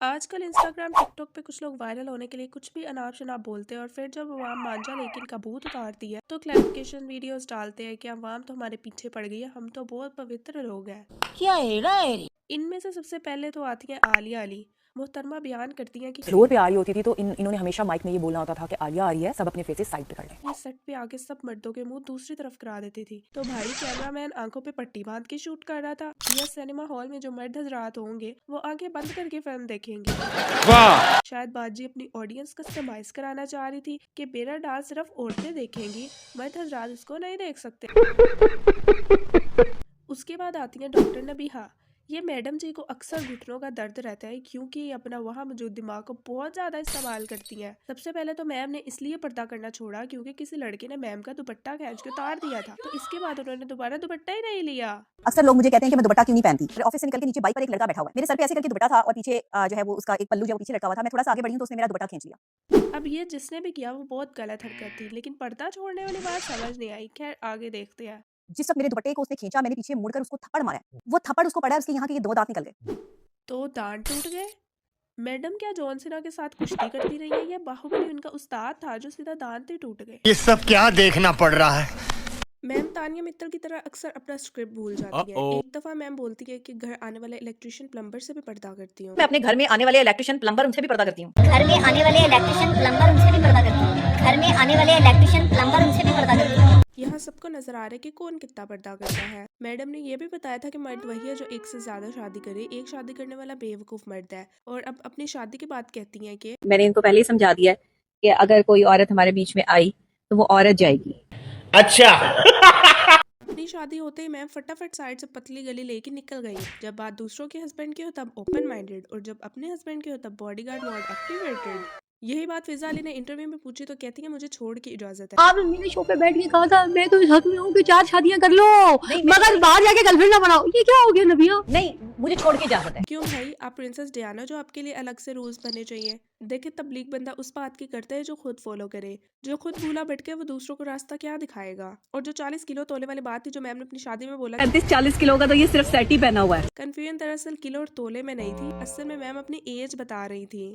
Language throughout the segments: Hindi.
आजकल इंस्टाग्राम टिकटॉक पे कुछ लोग वायरल होने के लिए कुछ भी अनाप शनाप बोलते हैं और फिर जब अवाम मांझा लेकिन कबूत उतारती है तो क्लैरिफिकेशन वीडियोस डालते हैं कि अवाम तो हमारे पीछे पड़ गई है, हम तो बहुत पवित्र लोग हैं। क्या हेड़ा है रे? इनमें से सबसे पहले तो आती है आलिया अली। मोहतरमा बयान करती हैं कि रोड पे आ रही होती थी तो इन्होंने हमेशा माइक में ये बोलना होता था कि आलिया आ रही है, सब अपने फेसेस साइड पे कर लें। ये सेट पे आके सब मर्दों के मुंह दूसरी तरफ करा देती थी। तो भाई कैमरामैन आंखों पे पट्टी बांध के शूट कर रहा था या सिनेमा हॉल में जो मर्द हजरात होंगे वो आंखें बंद करके फिल्म देखेंगे। वाह! शायद बाजी अपनी ऑडियंस कस्टमाइज कराना चाह रही थी कि मेरा डांस सिर्फ औरतें देखेंगी, मर्द हजरात इसको नहीं देख सकते। उसके बाद आती है डॉक्टर नबीहा। ये मैडम जी को अक्सर घुटनों का दर्द रहता है क्योंकि ये अपना वहाँ मौजूद दिमाग को बहुत ज्यादा इस्तेमाल करती हैं। सबसे पहले तो मैम ने इसलिए पर्दा करना छोड़ा क्योंकि किसी लड़के ने मैम का दुपट्टा खींच के उतार दिया था, तो इसके बाद उन्होंने दोबारा दुपट्टा ही नहीं लिया। अक्सर लोग मुझे कहते हैं कि मैं दुपट्टा क्यों नहीं पहनती। मेरे ऑफिस से निकल के नीचे बाइक पर एक लड़का बैठा हुआ है, मेरे सर पे ऐसे करके दुपट्टा था और पीछे जो है वो उसका एक पल्लू जो पीछे लटका हुआ था। मैं थोड़ा सा आगे बढ़ी हूं तो उसने मेरा दुपट्टा खींच लिया। अब ये जिसने भी किया वो बहुत गलत हरकत थी, लेकिन पर्दा छोड़ने वाली बात समझ नहीं आई। खैर आगे देखते हैं। जिस वक्त मेरे दुपट्टे को उसने खींचा, मैंने पीछे मुड़कर उसको थप्पड़ मारा है। वो थप्पड़ उसको पड़ा है, उसके यहाँ के ये 2 दांत निकल गए। तो दांत टूट गए। मैडम क्या जॉन सीना के साथ कुश्ती करती रही है? ये बाहुबली उनका उस्ताद था जो सीधा दांत ही टूट गए। ये सब क्या देखना पड़ रहा है। मैम तानिया मित्तल की तरह अक्सर अपना स्क्रिप्ट भूल जाती है। एक दफा मैम बोलती है कि घर आने वाले इलेक्ट्रिशियन प्लम्बर से भी पर्दा करती हूँ। मैं अपने घर में आने वाले इलेक्ट्रिशियन प्लम्बर उनसे भी पर्दा करती हूँ। घर में आने वाले इलेक्ट्रिशियन प्लम्बर उनसे भी पर्दा करती हूँ। घर में आने वाले इलेक्ट्रिशियन प्लम्बर उनसे भी पर्दा करती हूँ। यहाँ सबको नजर आ रहा है कि कौन कितना पर्दा करता है। मैडम ने यह भी बताया था कि मर्द वही है जो एक से ज्यादा शादी करे, एक शादी करने वाला बेवकूफ मर्द है। और अब अपनी शादी की बात कहती हैं कि मैंने इनको पहले ही समझा दिया है कि अगर कोई औरत हमारे बीच में आई तो वो औरत जाएगी। अच्छा अपनी शादी होते ही मैम फटाफट साइड से पतली गली लेके निकल गई। जब बात दूसरों के हस्बैंड की हो तब ओपन माइंडेड, और जब अपने हस्बैंड की हो तब बॉडीगार्ड मोड एक्टिवेटेड। यही बात फिजा अली ने इंटरव्यू में पूछी तो कहती है मुझे छोड़ की इजाजत है। आपने मेरे शो पे बैठ के कहा था मैं तो इस हक में हूँ कि 4 शादियां कर लो, मगर बाहर जाके गर्लफ्रेंड ना बनाओ। ये क्या हो गया नबिया? नहीं, मुझे छोड़ के इजाजत है। क्यों भाई, आप प्रिंसेस डियाना जो आपके लिए अलग से रूल्स बने चाहिए। देखे तबलीग बंदा उस बात की करता है जो खुद फॉलो करे, जो खुद भूला भटके वो दूसरों को रास्ता क्या दिखाएगा। और जो 40 किलो तोले वाली बात थी जो मैम ने अपनी शादी में बोला 35-40 किलो का तो ये सिर्फ सेट ही पहना हुआ है। कंफ्यूजन दरअसल किलो और तोले में नहीं थी, असल में मैम अपनी एज बता रही थी।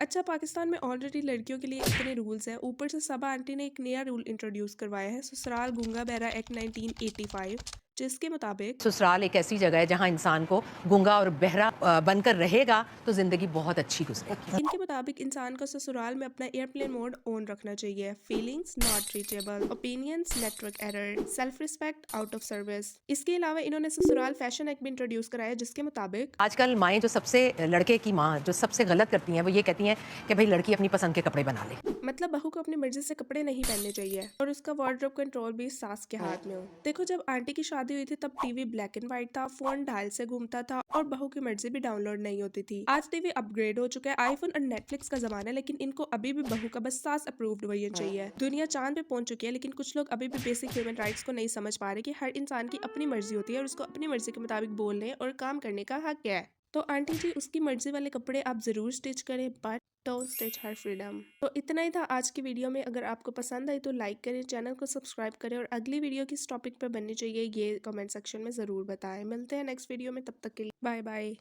अच्छा, पाकिस्तान में ऑलरेडी लड़कियों के लिए इतने रूल्स हैं, ऊपर से सबा आंटी ने एक नया रूल इंट्रोड्यूस करवाया है, ससुराल गूंगा बहरा एक्ट 1985, जिसके मुताबिक ससुराल एक ऐसी जगह है जहां इंसान को गूंगा और बहरा बनकर रहेगा तो जिंदगी बहुत अच्छी गुजरेगी। इनके मुताबिक इंसान को ससुराल में अपना एयरप्लेन मोड ऑन रखना चाहिए। Feelings not reachable, opinions network error, self respect out of service. इसके अलावा इन्होंने ससुराल फैशन एक्ट भी इंट्रोड्यूस कराया जिसके मुताबिक आजकल माएँ जो सबसे लड़के की माँ जो सबसे गलत करती हैं वो ये कहती हैं कि भाई लड़की अपनी पसंद के कपड़े बना ले। मतलब बहू को अपनी मर्जी से कपड़े नहीं पहनने चाहिए और उसका वार्डरोब कंट्रोल भी सास के हाथ में हो। देखो, जब आंटी की शादी हुई थी तब टीवी ब्लैक एंड व्हाइट था, फोन डायल से घूमता था और बहू की मर्जी भी डाउनलोड नहीं होती थी। आज टीवी अपग्रेड हो चुका है, आईफोन और नेटफ्लिक्स का जमाना है, लेकिन इनको अभी भी बहू का बस सास अप्रूव्ड वर्जन चाहिए। दुनिया चांद पे पहुंच चुकी है, लेकिन कुछ लोग अभी भी बेसिक ह्यूमन राइट्स को नहीं समझ पा रहे कि हर इंसान की अपनी मर्जी होती है और उसको अपनी मर्जी के मुताबिक बोलने और काम करने का हक है। तो आंटी जी, उसकी मर्जी वाले कपड़े आप जरूर स्टिच करें, but don't stitch her freedom. तो इतना ही था आज की वीडियो में। अगर आपको पसंद आई तो लाइक करें, चैनल को सब्सक्राइब करें और अगली वीडियो किस टॉपिक पर बननी चाहिए ये कमेंट सेक्शन में ज़रूर बताएं। मिलते हैं नेक्स्ट वीडियो में, तब तक के लिए बाय बाय।